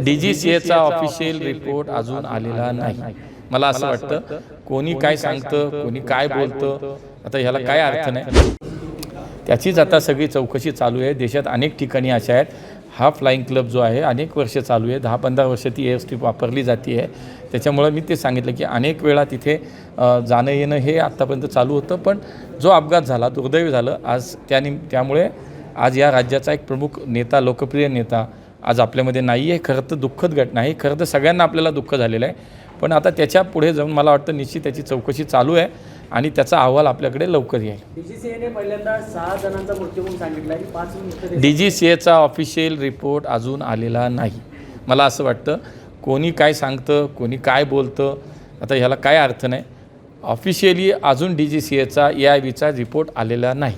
DGCAचा official report अजून आलेला नाही। मला असं वाटतं कोणी काय सांगतं, कोणी काय बोलतं, आता ह्याला काय अर्थ नाही। त्याचीच आता सगळी चौकशी चालू आहे। देशात अनेक ठिकाणी अशा आहेत। हा फ्लाइंग क्लब जो आहे अनेक वर्ष चालू आहे, 10-15 वर्ष ती एअर स्ट्रिप वापरली जाते आहे। त्याच्यामुळे मी ते सांगितलं की अनेक वेळा तिथे जाणं येणं हे आत्तापर्यंत चालू होतं, पण जो अपघात झाला, दुर्दैवी झालं आज त्यामुळे आज या राज्याचा एक प्रमुख नेता, लोकप्रिय नेता आज आपल्यामध्ये नाही आहे। खरं तर दुःखद घटना आहे, खरं तर सगळ्यांना आपल्याला दुःख झालेलं आहे, पण आता त्याच्या पुढे जाऊन मला वाटतं निश्चित त्याची चौकशी चालू आहे आणि त्याचा अहवाल आपल्याकडे लवकर येईल। DGCAने पहिल्यांदा 6 जणांचा मृत्यू म्हणून सांगितला आहे, 5 मृतदेह DGCAचा ऑफिशियल रिपोर्ट अजून आलेला नाही। मला असं वाटतं कोणी काय सांगतं, कोणी काय बोलतं, आता ह्याला काय अर्थ नाही। ऑफिशियली अजून DGCAचा AIBचा रिपोर्ट आलेला नाही।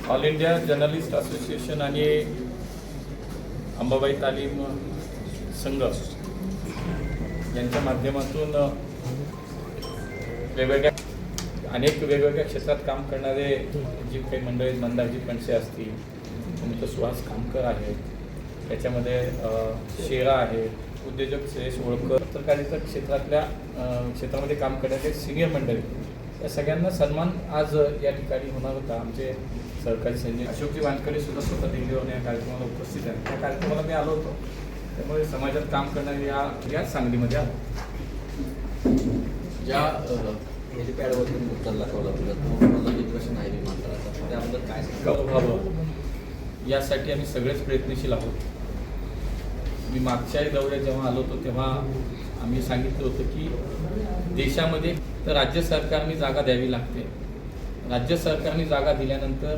ऑल इंडिया जर्नलिस्ट असोसिएशन आणि अंबाबाई तालीम संघ यांच्या माध्यमातून अनेक वेगवेगळ्या क्षेत्रात काम करणारे जी काही मंडळी, मंदाजी फणसे असतील, तुमचं सुहास कामकर आहेत, त्याच्यामध्ये शेरा आहे, उद्योजक श्रेयश होळकर, पत्रकारिता क्षेत्रामध्ये काम करणारे सिनियर मंडळी, या सगळ्यांना सन्मान आज या ठिकाणी होणार होता। आमचे सहकारी संजय अशोकजी वानकडे सुद्धा स्वतः दिल्लीवरून या कार्यक्रमाला उपस्थित आहेत। त्या कार्यक्रमाला मी आलो होतो, त्यामुळे समाजात काम करणारे या सांगलीमध्ये आलो। ज्या हेलिपॅडवरून मुद्दा दाखवला तुला नाही विमानतळाचा, त्याबद्दल काय व्हावं यासाठी आम्ही सगळेच प्रयत्नशील आहोत। मी मागच्याही दौऱ्यात जेव्हा आलो होतो तेव्हा आम्ही सांगितलं होतं की देशामध्ये तर राज्य सरकारने जागा द्यावी लागते। राज्य सरकारने जागा दिल्यानंतर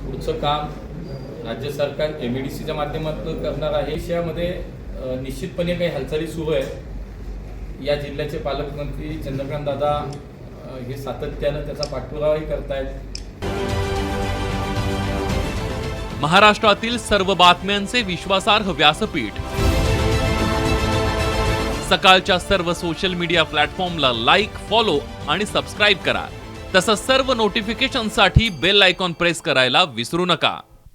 पुढचं काम राज्य सरकार MEDCच्या माध्यमातून करणार आहे। विषयामध्ये निश्चितपणे काही हालचाली सुरू आहे। या जिल्ह्याचे पालकमंत्री चंद्रकांत दादा हे सातत्यानं त्याचा पाठपुरावाही करतायत। महाराष्ट्रातील सर्व बातम्यांचे विश्वासार्ह व्यासपीठ, सकाळच्या सर्व सोशल मीडिया प्लॅटफॉर्मला लाईक, फॉलो आणि सबस्क्राईब करा। तसंच सर्व नोटिफिकेशनसाठी बेल आयकॉन प्रेस करायला विसरू नका।